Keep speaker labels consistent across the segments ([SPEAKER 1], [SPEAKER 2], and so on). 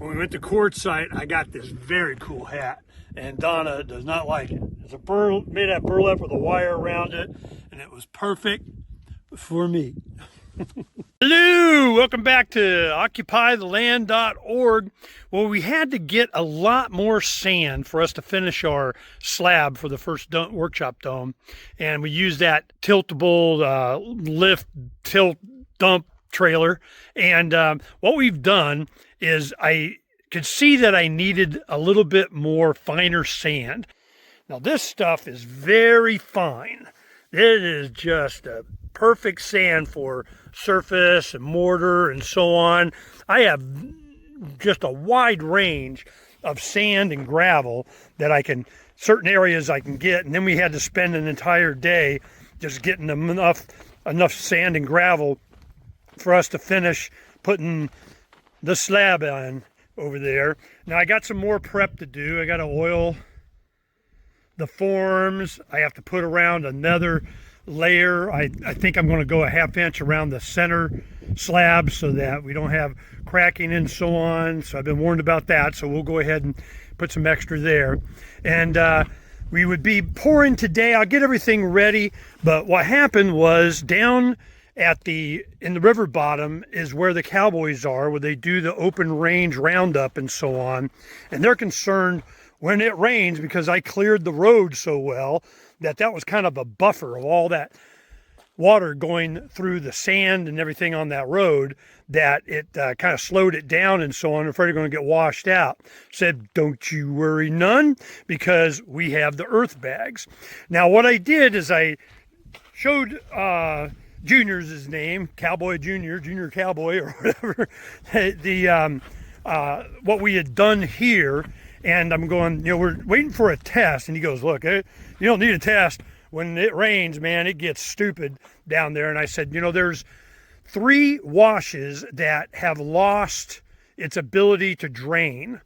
[SPEAKER 1] when we went to quartzsite, I got this very cool hat, and Donna does not like it. It's a made out of burlap with a wire around it, and it was perfect for me. Hello, welcome back to occupytheland.org. Well, we had to get a lot more sand for us to finish our slab for the first workshop dome, and we used that tiltable lift tilt dump trailer. And what we've done is I could see that I needed a little bit more finer sand. Now this stuff is very fine. It is just a perfect sand for surface and mortar and so on. I have just a wide range of sand and gravel that I can, certain areas I can get, and then we had to spend an entire day just getting enough sand and gravel for us to finish putting the slab on over there. Now I got some more prep to do. I got to oil the forms. I have to put around another layer. I think I'm going to go a 1/2 inch around the center slab so that we don't have cracking and so on. So I've been warned about that, so we'll go ahead and put some extra there. And we would be pouring today. I'll get everything ready, but what happened was down in the river bottom is where the cowboys are, where they do the open range roundup and so on, and they're concerned when it rains, because I cleared the road so well, that was kind of a buffer of all that water going through the sand and everything on that road, that it kind of slowed it down and so on. I'm afraid they're going to get washed out. Said, don't you worry none, because we have the earth bags. Now what I did is I showed Junior's his name, Cowboy Junior Cowboy or whatever, what we had done here. And I'm going, we're waiting for a test. And he goes, look, you don't need a test. When it rains, man, it gets stupid down there. And I said, there's 3 washes that have lost its ability to drain.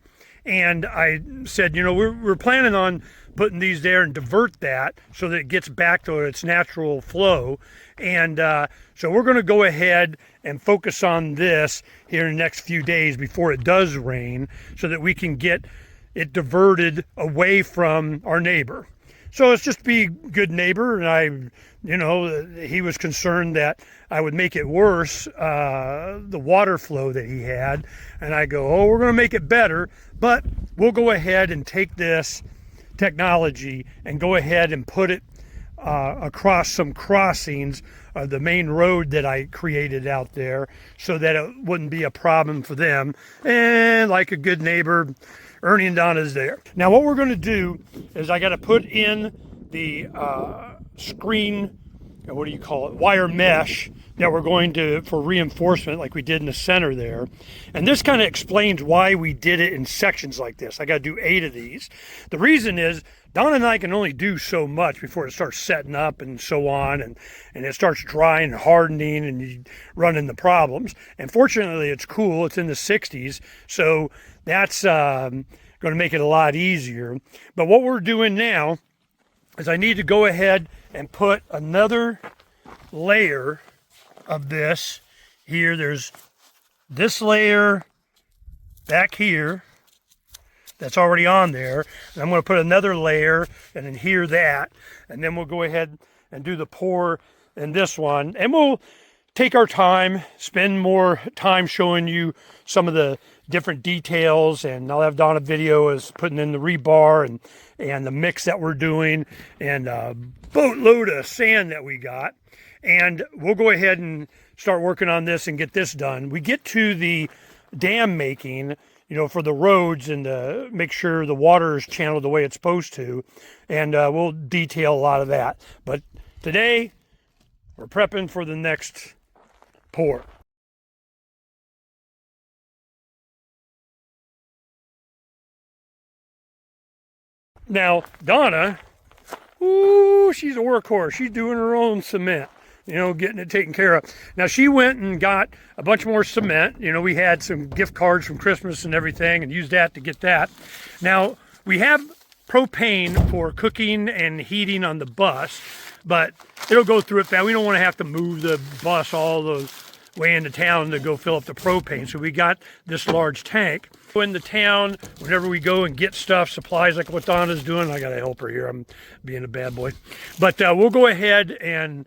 [SPEAKER 1] And I said, we're planning on putting these there and divert that so that it gets back to its natural flow. And so we're going to go ahead and focus on this here in the next few days before it does rain, so that we can get it diverted away from our neighbor. So let's just be good neighbor. And he was concerned that I would make it worse, the water flow that he had. And I go, we're going to make it better, but we'll go ahead and take this technology and go ahead and put it across some crossings of the main road that I created out there, so that it wouldn't be a problem for them. And like a good neighbor, Ernie and Donna's there. Now what we're going to do is I got to put in the screen, what do you call it, wire mesh that we're going to, for reinforcement like we did in the center there. And this kind of explains why we did it in sections like this. I got to do 8 of these. The reason is Donna and I can only do so much before it starts setting up and so on, and it starts drying and hardening and you run into problems. And fortunately it's cool, it's in the 60s, so that's going to make it a lot easier. But what we're doing now is I need to go ahead and put another layer of this here. There's this layer back here that's already on there, and I'm going to put another layer and then here that, and then we'll go ahead and do the pour in this one, and we'll take our time, spend more time showing you some of the different details, and I'll have Donna video as putting in the rebar and the mix that we're doing, and a boatload of sand that we got. And we'll go ahead and start working on this and get this done. We get to the dam making, for the roads, and to make sure the water is channeled the way it's supposed to, and we'll detail a lot of that. But today we're prepping for the next pour. Now Donna, she's a workhorse. She's doing her own cement, getting it taken care of. Now she went and got a bunch more cement. We had some gift cards from Christmas and everything, and used that to get that. Now we have propane for cooking and heating on the bus, but it'll go through it fast. We don't want to have to move the bus all those way into town to go fill up the propane. So we got this large tank. Go into town, whenever we go and get stuff, supplies like what Donna's doing. I got to help her here. I'm being a bad boy. But we'll go ahead and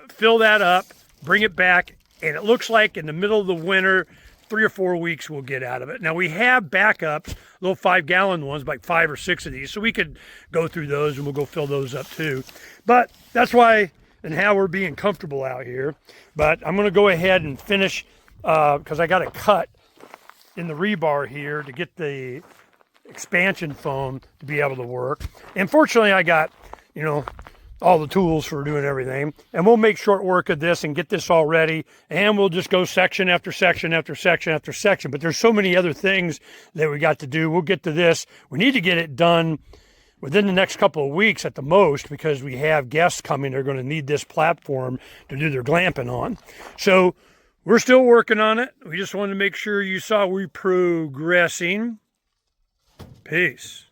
[SPEAKER 1] fill that up, bring it back, and it looks like in the middle of the winter, 3 or 4 weeks we'll get out of it. Now we have backups, little 5-gallon ones, like 5 or 6 of these, so we could go through those and we'll go fill those up too. But that's why and how we're being comfortable out here. But I'm going to go ahead and finish because I got to cut in the rebar here to get the expansion foam to be able to work. And fortunately I got, you know, all the tools for doing everything, and we'll make short work of this and get this all ready, and we'll just go section after section after section after section. But there's so many other things that we got to do. We'll get to this. We need to get it done within the next couple of weeks at the most, because we have guests coming. They're going to need this platform to do their glamping on. So we're still working on it. We just wanted to make sure you saw we progressing. Peace.